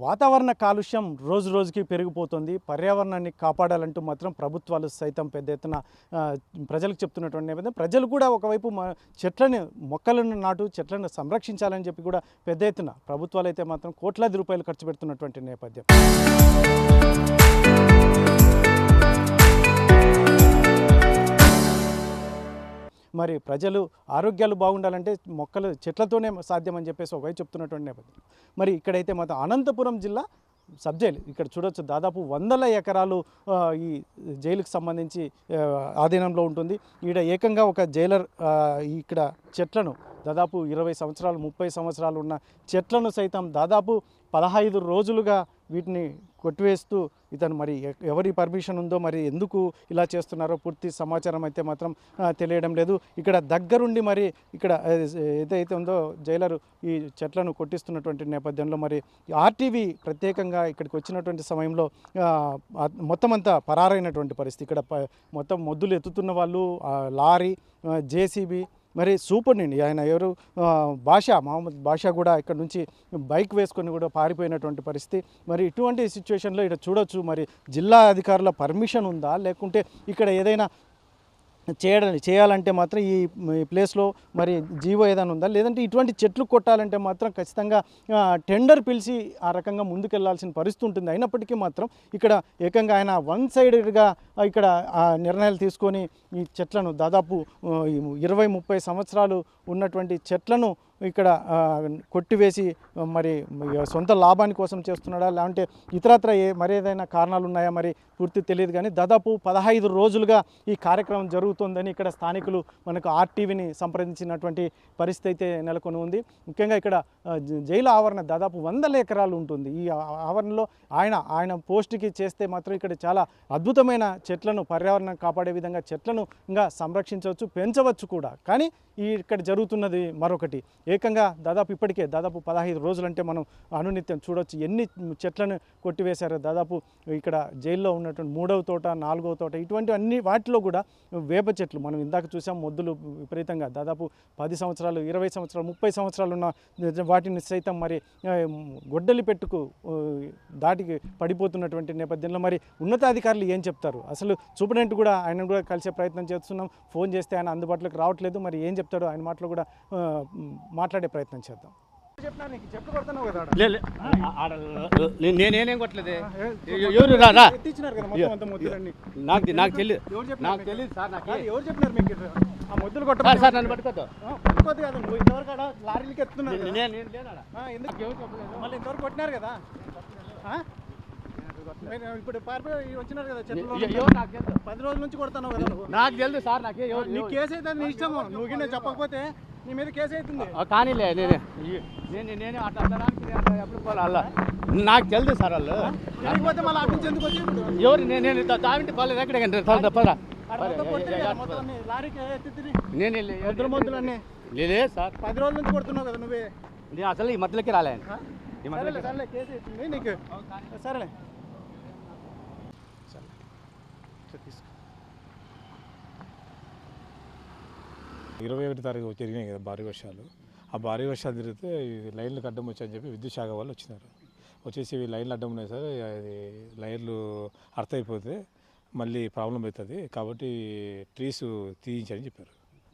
వాతావరణ కాలుష్యం రోజు రోజుకి పెరిగిపోతుంది. పర్యావరణాన్ని కాపాడాలంటూ మాత్రం ప్రభుత్వాలు సైతం పెద్ద ఎత్తున ప్రజలకు చెప్తున్నటువంటి నేపథ్యం. ప్రజలు కూడా ఒకవైపు చెట్లను మొక్కలను నాటు చెట్లను సంరక్షించాలని చెప్పి కూడా పెద్ద ఎత్తున ప్రభుత్వాలు అయితే మాత్రం కోట్లాది రూపాయలు ఖర్చు పెడుతున్నటువంటి నేపథ్యం. మరి ప్రజలు ఆరోగ్యాలు బాగుండాలంటే మొక్కలు చెట్లతోనే సాధ్యమని చెప్పేసి ఒకవైపు చెప్తున్నటువంటి నేపథ్యం. మరి ఇక్కడైతే మాత్రం అనంతపురం జిల్లా సబ్ జైలు ఇక్కడ చూడొచ్చు, దాదాపు 100 ఎకరాలు ఈ జైలుకు సంబంధించి ఆధీనంలో ఉంటుంది. ఈడ ఏకంగా ఒక జైలర్ ఇక్కడ చెట్లను దాదాపు 20 సంవత్సరాలు 30 సంవత్సరాలు ఉన్న చెట్లను సైతం దాదాపు 15 రోజులుగా వీటిని కొట్టివేస్తూ ఇతను మరి ఎవరి పర్మిషన్ ఉందో మరి ఎందుకు ఇలా చేస్తున్నారో పూర్తి సమాచారం అయితే మాత్రం తెలియడం లేదు. ఇక్కడ దగ్గరుండి మరి ఇక్కడ ఏదైతే ఉందో జైలరు ఈ చెట్లను కొట్టిస్తున్నటువంటి నేపథ్యంలో మరి ఆర్టీవీ ప్రత్యేకంగా ఇక్కడికి వచ్చినటువంటి సమయంలో మొత్తం అంతా పరారైనటువంటి పరిస్థితి. ఇక్కడ మొత్తం మొద్దులు ఎత్తుతున్న వాళ్ళు, లారీ, జేసీబీ, మరి సూపరింటెండెంట్ ఆయన ఎవరు మహమ్మద్ బాషా కూడా ఇక్కడ నుంచి బైక్ వేసుకొని కూడా పారిపోయినటువంటి పరిస్థితి. మరి ఇటువంటి సిచ్యువేషన్లో ఇక్కడ చూడొచ్చు, మరి జిల్లా అధికారుల పర్మిషన్ ఉందా లేకుంటే ఇక్కడ ఏదైనా చేయాలంటే మాత్రం ఈ ప్లేస్లో మరి జీవో ఏదైనా ఉందా, లేదంటే ఇటువంటి చెట్లు కొట్టాలంటే మాత్రం ఖచ్చితంగా టెండర్ పిలిచి ఆ రకంగా ముందుకెళ్లాల్సిన పరిస్థితి ఉంటుంది. అయినప్పటికీ మాత్రం ఇక్కడ ఏకంగా ఆయన వన్ సైడెడ్గా ఇక్కడ నిర్ణయాలు తీసుకొని ఈ చెట్లను దాదాపు 20-30 సంవత్సరాలు ఉన్నటువంటి చెట్లను ఇక్కడ కొట్టివేసి మరి సొంత లాభాని కోసం చేస్తున్నాడా లేదంటే ఇతరత్ర మరేదైనా కారణాలు ఉన్నాయా మరి పూర్తి తెలియదు. కానీ దాదాపు 15 రోజులుగా ఈ కార్యక్రమం జరుగుతుందని ఇక్కడ స్థానికులు మనకు ఆర్టీవీని సంప్రదించినటువంటి పరిస్థితి అయితే నెలకొని ఉంది. ముఖ్యంగా ఇక్కడ జైలు ఆవరణ దాదాపు 100 ఎకరాలు ఉంటుంది. ఈ ఆవరణలో ఆయన పోస్ట్కి చేస్తే మాత్రం ఇక్కడ చాలా అద్భుతమైన చెట్లను పర్యావరణం కాపాడే విధంగా చెట్లను ఇంకా సంరక్షించవచ్చు, పెంచవచ్చు కూడా. కానీ ఇక్కడ జరుగుతున్నది మరొకటి. ఏకంగా ఇప్పటికే దాదాపు 15 రోజులంటే మనం అనునిత్యం చూడవచ్చు ఎన్ని చెట్లను కొట్టివేశారో. దాదాపు ఇక్కడ జైల్లో ఉన్నటువంటి 3వ తోట 4వ తోట ఇటువంటి అన్ని వాటిలో కూడా వేప చెట్లు మనం ఇందాక చూసాం. మొద్దులు విపరీతంగా దాదాపు 10 సంవత్సరాలు 20 సంవత్సరాలు 30 సంవత్సరాలు ఉన్న వాటిని సైతం మరి గొడ్డలి పెట్టుకు దాటికి పడిపోతున్నటువంటి నేపథ్యంలో మరి ఉన్నతాధికారులు ఏం చెప్తారు? అసలు సూపరింటెండెంట్ కూడా ఆయన కూడా కలిసే ప్రయత్నం చేస్తున్నాం, ఫోన్ చేస్తే ఆయన అందుబాటులోకి రావట్లేదు. మరి ఏం చెప్తాడో ఆయన మాటలో కూడా మాట్లాడే ప్రయత్నం చేద్దాం. నేనేం కొట్టలేదు. ఎవరు రారా నాకు తెలియదు సార్. ఎవరు చెప్పినారు మీకు ఆ మొద్దులు కొట్టారు సార్? నన్ను పట్టుకోద్దు కాదు, నువ్వు ఇంతవరకు లారీలకి ఎత్తున్నారు, మళ్ళీ ఇంతవరకు కొట్టినారు కదా. ఇప్పుడు పారిపోయి వచ్చినారు కదా చెట్లు. 10 రోజుల నుంచి కొడతాను కదా. నాకు తెలుసు సార్. నీ కేసు అయితే నీ ఇష్టము, నువ్వు నేను చెప్పకపోతే నీ మీద కేసు అవుతుంది. కానీ నేను ఎప్పుడు పోలే. నాకు తెలుసు సార్. వాళ్ళు లేకపోతే మళ్ళీ అటు నుంచి ఎందుకు వచ్చి ఎవరు నేను తావింటి పోలేదు. ఎక్కడికంటే లారీకి ఎత్తి నేను మొద్దులు అన్నీ లేదే సార్. 10 రోజుల నుంచి కొడుతున్నావు కదా నువ్వే. నేను అసలు ఈ మధ్యలోకి రాలే. సరేలే కేసు అవుతుంది నీకు. సరేలే 21 తారీఖు జరిగినాయి కదా భారీ వర్షాలు. ఆ భారీ వర్షాలు జరిగితే లైన్లకు అడ్డం వచ్చాయని చెప్పి విద్యుత్ శాఖ వాళ్ళు వచ్చినారు. వచ్చేసి లైన్లు అడ్డం ఉన్నాయి సార్, అది లైన్లు అర్థ అయిపోతే మళ్ళీ ప్రాబ్లం అవుతుంది కాబట్టి ట్రీస్ తీయించని చెప్పారు.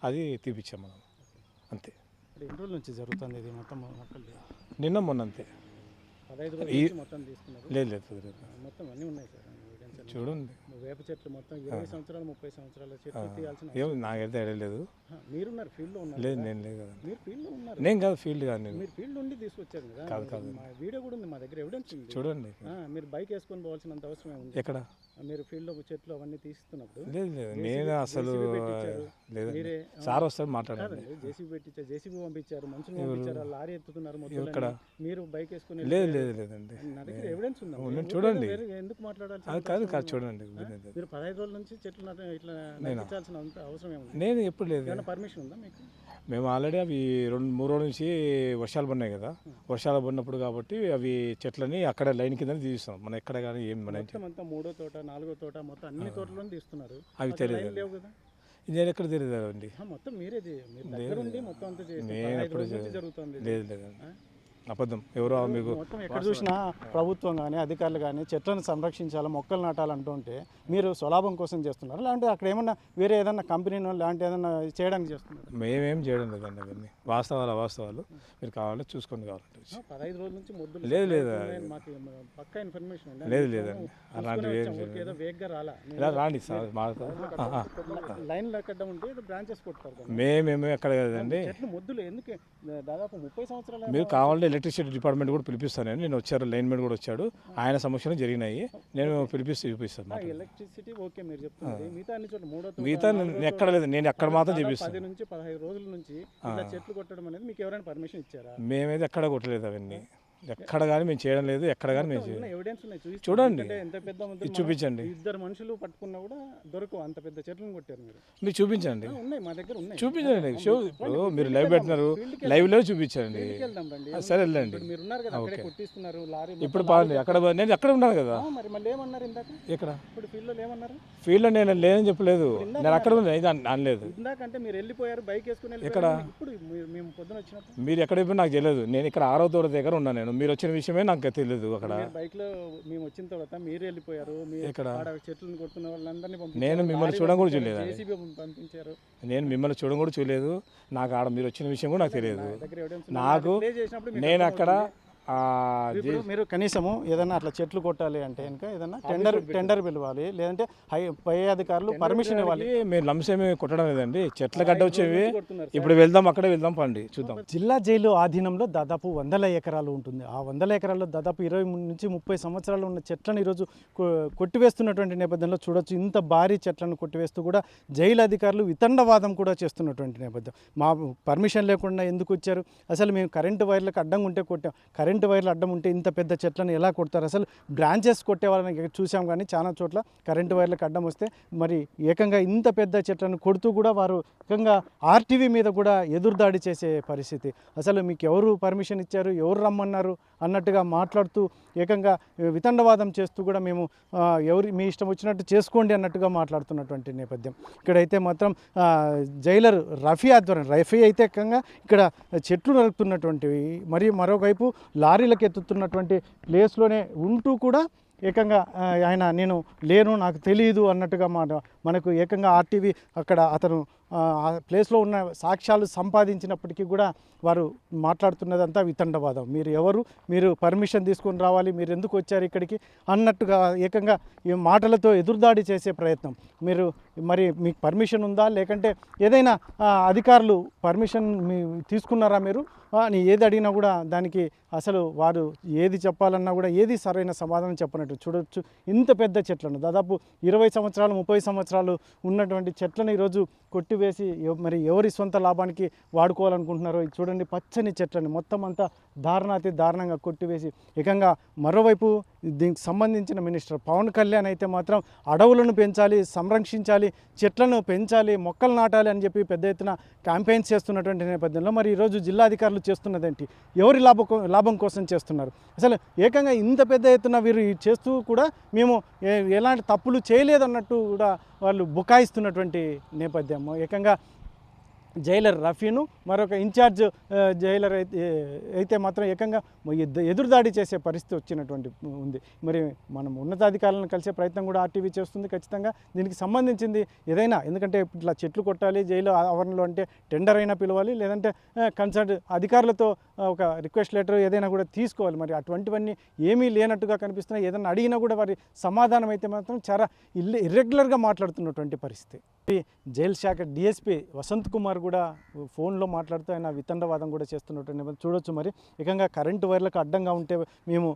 అది తీపిచ్చాం మనం అంతే. ఎన్ని రోజుల నుంచి జరుగుతుంది ఇది మొత్తం? నిన్న మొన్న అంతే. 15 రోజులు మొత్తం తీసుకున్నారు? లేదు మొత్తం అన్నీ ఉన్నాయి సార్. చూడండి వేప చెట్లు మొత్తం 20 సంవత్సరాలు 30 సంవత్సరాల చెట్లు తీయాల్సిన ఏం నాకైతే ఐడియా లేదు. మీరున్నారు ఫీల్డ్లో ఉన్నారు? లేదు నేను లేదు కదా. మీరు ఫీల్డ్లో ఉన్నారు? నేను కాదు ఫీల్డ్ కాదు. నేను మీరు ఫీల్డ్ నుండి తీసుకొచ్చారు కదా. కాదు మా వీడియో కూడా ఉంది మా దగ్గర, ఎవిడెన్స్ ఉంది. చూడండి. మీరు బైక్ వేసుకొని పోవాల్సినంత అవసరమే ఉంది. ఎక్కడ మీరు ఫీల్డ్లో చెట్లు అవన్నీ తీస్తున్నప్పుడు? లేదు నేను అసలు లేదు. సార్ వస్తారు మాట్లాడాలి. జేసీబీ పెట్టించారు, జేసీబీ పంపించారు, మనుషులు పంపించారు, లారీ ఎత్తుతున్నారు మొత్తం. మీరు బైక్ వేసుకుని? లేదండి నా దగ్గర ఎవిడెన్స్ ఉంది. చూడండి. ఎందుకు మాట్లాడాలి? కాదు చూడండి. మీరు 15 రోజుల నుంచి చెట్లు ఇట్లా నటించాల్సిన అవసరం ఏముంది? నేను ఎప్పుడు లేదు. ఏమైనా పర్మిషన్ ఉందా మీకు? మేము ఆల్రెడీ అవి 2-3 రోజుల నుంచి వర్షాలు పడినాయి కదా. వర్షాలు పడినప్పుడు కాబట్టి అవి చెట్లని అక్కడ లైన్ కింద తీస్తాం. మనం ఎక్కడ కానీ ఏం మన అంతా 3వ తోట 4వ తోట మొత్తం అన్ని తోటలో తీస్తున్నారు. అవి తెలియదు లేవు కదా. నేను ఎక్కడ తెలియదు అండి. మొత్తం మీరే మొత్తం అంతా నేను ఎప్పుడు జరుగుతుంది. లేదు. అబద్ధం. ఎవరో మీకు మొత్తం ఎక్కడ చూసినా ప్రభుత్వం కానీ అధికారులు కానీ చెట్లను సంరక్షించాలి, మొక్కలు నాటాలంటుంటే మీరు స్వలాభం కోసం చేస్తున్నారు, లేదంటే అక్కడ ఏమన్నా వేరే ఏదన్నా కంపెనీనో లాంటి ఏదన్నా చేయడానికి చేస్తున్నారు? మేమేం చేయడం లేదండి. అవన్నీ అవాస్తవాలు. మీరు కావాలంటే చూసుకొని కావాలంటే 15 రోజుల నుంచి మొద్దులు లేదు మాకు పక్కా ఇన్ఫర్మేషన్ ఉంది. లేదండి అలాంటివి ఏం ఏదో వేగ్గా రాలా ఇలా రాండి సార్ మాకు లైన్ కట్టడం ఉంటే ఏదో బ్రాంచెస్ కొడతారు కదా. మేము ఎక్కడ కదండి. చెట్లు మొద్దులు ఎందుకు దాదాపు 30 సంవత్సరాలు మీరు కావాలంటే ఎలక్ట్రిసిటీ డిపార్ట్మెంట్ కూడా పిలిపిస్తాను. నేను వచ్చారు, లైన్మెన్ కూడా వచ్చాడు, ఆయన సమక్షంలో జరిగినాయి. నేను పిలిపిస్తే చూపిస్తాను. ఎలక్ట్రిసిటీ ఓకే మీరు చెప్తున్నారు, మిగతా అన్ని చోట్ల మిగతా నేను ఎక్కడ లేదు, నేను ఎక్కడ మాత్రం చూపిస్తాను. 10 నుంచి 15 రోజుల నుంచి ఇలా చెట్లు కొట్టడం అనేది మీకు ఎవరైనా పర్మిషన్ ఇచ్చారా? మేమైతే ఎక్కడ కొట్టలేదు అవన్నీ, ఎక్కడ కానీ మేము చేయడం లేదు, ఎక్కడ కానీ మేము చేయలేదు. ఎవిడెన్స్ ఉన్నాయి చూడండి, ఎంత పెద్ద ఇది చూపించండి. 2 మనుషులు పట్టుకున్నా కూడా దొరకవు, అంత పెద్ద చెట్లను కొట్టారు మీరు. మీరు చూపించండి, ఉన్నాయి మా దగ్గర ఉన్నాయి. చూపించండి. షో ఇప్పుడు మీరు లైవ్ పెడుతున్నారు, లైవ్లో చూపించండి. సరే వెళ్ళండి. మీరు ఉన్నారు కదా అక్కడే కొట్టిస్తున్నారు లారీ. ఇప్పుడు బాగుంది, అక్కడ నేను అక్కడ ఉన్నాను కదా. మరి మళ్ళీ ఏమన్నారు ఇందాక? ఇక్కడ ఇప్పుడు ఫీల్డ్లో ఏమన్నారు? ఫీల్డ్లో నేను లేదని చెప్పలేదు, నేను అక్కడ అనలేదు. ఇందాకంటే మీరు వెళ్ళిపోయారు బైక్ వేసుకుని. ఎక్కడ? ఇప్పుడు మేము పొద్దున వచ్చినప్పుడు మీరు ఎక్కడ అయిపోయి నాకు తెలియదు. నేను ఇక్కడ 6వ దూర దగ్గర ఉన్నాను. నేను మీరు వచ్చిన విషయమే నాకు తెలియదు. అక్కడ బైక్ లో మేము వచ్చిన తర్వాత మీరు వెళ్ళిపోయారు, ఎక్కడ చెట్లను కొడుతున్న వాళ్ళందరినీ నేను మిమ్మల్ని చూడడం కూడా చూడలేదు. జేసీబీ పంపించారు. నేను మిమ్మల్ని చూడడం కూడా చూడలేదు. నాకు ఆడ మీరు వచ్చిన విషయం కూడా నాకు తెలియదు. దగ్గర ఎవిడెన్స్ నాకు నేను అక్కడ మీరు కనీసము ఏదైనా అట్లా చెట్లు కొట్టాలి అంటే ఇంకా ఏదైనా టెండర్ పిలవాలి, లేదంటే పై అధికారులు పర్మిషన్ ఇవ్వాలి. మీరు లంసేమి కొట్టడం లేదండి, చెట్ల గడ్డ వచ్చేవి. ఇప్పుడు వెళ్దాం, అక్కడే వెళ్దాం, పండి చూద్దాం. జిల్లా జైలు ఆధీనంలో దాదాపు 100 ఎకరాలు ఉంటుంది. ఆ 100 ఎకరాల్లో దాదాపు 20 నుంచి 30 సంవత్సరాలు ఉన్న చెట్లను ఈరోజు కొట్టివేస్తున్నటువంటి నేపథ్యంలో చూడొచ్చు. ఇంత భారీ చెట్లను కొట్టివేస్తూ కూడా జైలు అధికారులు వితండవాదం కూడా చేస్తున్నటువంటి నేపథ్యం. మా పర్మిషన్ లేకుండా ఎందుకు వచ్చారు, అసలు మేము కరెంటు వైర్లకు అడ్డంగా ఉంటే కొట్టాం, కరెంటు వైర్లు అడ్డం ఉంటే ఇంత పెద్ద చెట్లను ఎలా కొడతారు, అసలు బ్రాంచెస్ కొట్టే వాళ్ళని చూసాం. కానీ చాలా చోట్ల కరెంటు వైర్లకు అడ్డం వస్తే మరి ఏకంగా ఇంత పెద్ద చెట్లను కొడుతూ కూడా వారు ఏకంగా ఆర్టీవీ మీద కూడా ఎదురుదాడి చేసే పరిస్థితి. అసలు మీకు ఎవరు పర్మిషన్ ఇచ్చారు, ఎవరు రమ్మన్నారు అన్నట్టుగా మాట్లాడుతూ ఏకంగా వితండవాదం చేస్తూ కూడా మేము మీ ఇష్టం వచ్చినట్టు చేసుకోండి అన్నట్టుగా మాట్లాడుతున్నటువంటి నేపథ్యం. ఇక్కడైతే మాత్రం జైలర్ రఫీ ఆధ్వర్యం, రఫీ అయితే ఏకంగా ఇక్కడ చెట్లు నరుకుతున్నటువంటివి, మరియు మరోవైపు లారీలకు ఎత్తుతున్నటువంటి ప్లేస్లోనే ఉంటూ కూడా ఏకంగా ఆయన నేను లేను, నాకు తెలియదు అన్నట్టుగా మనకు ఏకంగా ఆర్టీవీ అక్కడ అతను ఆ ప్లేస్లో ఉన్న సాక్ష్యాలు సంపాదించినప్పటికీ కూడా వారు మాట్లాడుతున్నదంతా వితండవాదం. మీరు ఎవరు, మీరు పర్మిషన్ తీసుకొని రావాలి, మీరు ఎందుకు వచ్చారు ఇక్కడికి అన్నట్టుగా ఏకంగా ఈ మాటలతో ఎదురుదాడి చేసే ప్రయత్నం. మీరు మరి మీకు పర్మిషన్ ఉందా, లేకంటే ఏదైనా అధికారులు పర్మిషన్ తీసుకున్నారా మీరు అని ఏది అడిగినా కూడా దానికి అసలు వారు ఏది చెప్పాలన్నా కూడా ఏది సరైన సమాధానం చెప్పనట్టు చూడొచ్చు. ఇంత పెద్ద చెట్లను దాదాపు 20 సంవత్సరాలు 30 సంవత్సరాలు ఉన్నటువంటి చెట్లను ఈరోజు కొట్టివేసి మరి ఎవరి సొంత లాభానికి వాడుకోవాలనుకుంటున్నారో చూడండి. పచ్చని చెట్లను మొత్తం అంతా దారుణాతి దారుణంగా కొట్టివేసి ఏకంగా మరోవైపు దీనికి సంబంధించిన మినిస్టర్ పవన్ కళ్యాణ్ అయితే మాత్రం అడవులను పెంచాలి, సంరక్షించాలి, చెట్లను పెంచాలి, మొక్కలు నాటాలి అని చెప్పి పెద్ద ఎత్తున క్యాంపెయిన్స్ చేస్తున్నటువంటి నేపథ్యంలో మరి ఈరోజు జిల్లాధికారులు చేస్తున్నదేంటి, ఎవరి లాభం కోసం చేస్తున్నారు? అసలు ఏకంగా ఇంత పెద్ద ఎత్తున వీరు చేస్తూ కూడా మేము ఎలాంటి తప్పులు చేయలేదన్నట్టు కూడా వాళ్ళు బుకాయిస్తున్నటువంటి నేపథ్యం. ఏకంగా జైలర్ రఫీను మరొక ఇన్ఛార్జ్ జైలర్ అయితే మాత్రం ఏకంగా ఎదురుదాడి చేసే పరిస్థితి వచ్చినటువంటి ఉంది. మరి మనం ఉన్నతాధికారులను కలిసే ప్రయత్నం కూడా ఆర్టీవీ చేస్తుంది. ఖచ్చితంగా దీనికి సంబంధించింది ఏదైనా, ఎందుకంటే ఇట్లా చెట్లు కొట్టాలి జైలు ఆవరణలో అంటే టెండర్ అయినా పిలవాలి, లేదంటే కన్సర్న్ అధికారులతో ఒక రిక్వెస్ట్ లెటర్ ఏదైనా కూడా తీసుకోవాలి. మరి అటువంటివన్నీ ఏమీ లేనట్టుగా కనిపిస్తున్నాయి. ఏదైనా అడిగినా కూడా వారి సమాధానం అయితే మాత్రం చాలా ఇర్రెగ్యులర్గా మాట్లాడుతున్నటువంటి పరిస్థితి. జైలు శాఖ డిఎస్పీ వసంత్ కుమార్ కూడా ఫోన్లో మాట్లాడుతూ ఆయన వితండవాదం కూడా చేస్తున్నటువంటి చూడొచ్చు. మరి ఏకంగా కరెంటు వైర్లకు అడ్డంగా ఉంటే మేము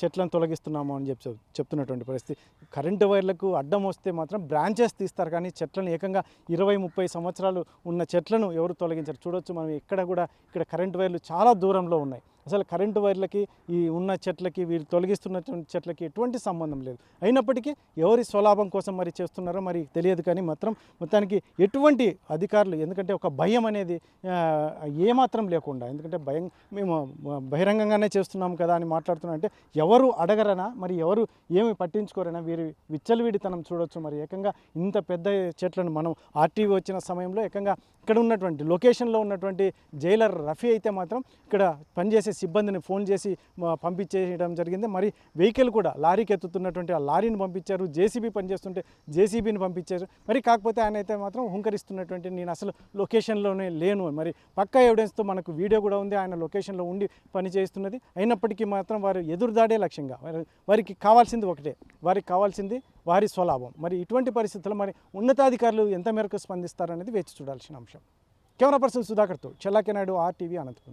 చెట్లను తొలగిస్తున్నాము అని చెప్తున్నటువంటి పరిస్థితి. కరెంటు వైర్లకు అడ్డం వస్తే మాత్రం బ్రాంచెస్ తీస్తారు, కానీ చెట్లను ఏకంగా 20-30 సంవత్సరాలు ఉన్న చెట్లను ఎవరు తొలగించారు చూడొచ్చు. మనం ఇక్కడ కరెంటు వైర్లు చాలా దూరంలో ఉన్నాయి. అసలు కరెంటు వైర్లకి ఈ ఉన్న చెట్లకి వీరు తొలగిస్తున్నటువంటి చెట్లకి ఎటువంటి సంబంధం లేదు. అయినప్పటికీ ఎవరి స్వలాభం కోసం మరి చేస్తున్నారో మరి తెలియదు. కానీ మొత్తానికి ఎటువంటి అధికారులు, ఎందుకంటే ఒక భయం అనేది ఏమాత్రం లేకుండా, ఎందుకంటే భయం మేము బహిరంగంగానే చేస్తున్నాము కదా అని మాట్లాడుతున్నా అంటే ఎవరు అడగరనా, మరి ఎవరు ఏమి పట్టించుకోరనా, వీరి విచ్చలవిడితనం చూడొచ్చు. మరి ఏకంగా ఇంత పెద్ద చెట్లను మనం ఆర్టీవీ వచ్చిన సమయంలో ఏకంగా ఇక్కడ ఉన్నటువంటి లొకేషన్లో ఉన్నటువంటి జైలర్ రఫీ అయితే మాత్రం ఇక్కడ పనిచేసే సిబ్బందిని ఫోన్ చేసి పంపించేయడం జరిగింది. మరి వెహికల్ కూడా లారీకి ఎత్తుతున్నటువంటి ఆ లారీని పంపించారు, జేసీబీ పనిచేస్తుంటే జేసీబీని పంపించారు. మరి కాకపోతే ఆయన అయితే మాత్రం హుంకరిస్తున్నటువంటి నేను అసలు లొకేషన్లోనే లేను. మరి పక్కా ఎవిడెన్స్తో మనకు వీడియో కూడా ఉంది, ఆయన లొకేషన్లో ఉండి పని చేస్తున్నది. అయినప్పటికీ మాత్రం వారు ఎదురుదాడే లక్ష్యంగా వారికి కావాల్సింది ఒకటే, వారికి కావాల్సింది వారి స్వలాభం. మరి ఇటువంటి పరిస్థితుల్లో మరి ఉన్నతాధికారులు ఎంత మేరకు స్పందిస్తారనేది వేచి చూడాల్సిన అంశం. కెమెరా పర్సన్ సుధాకర్తో చెల్లాకి నాయుడు, RTV, అనంతపురం.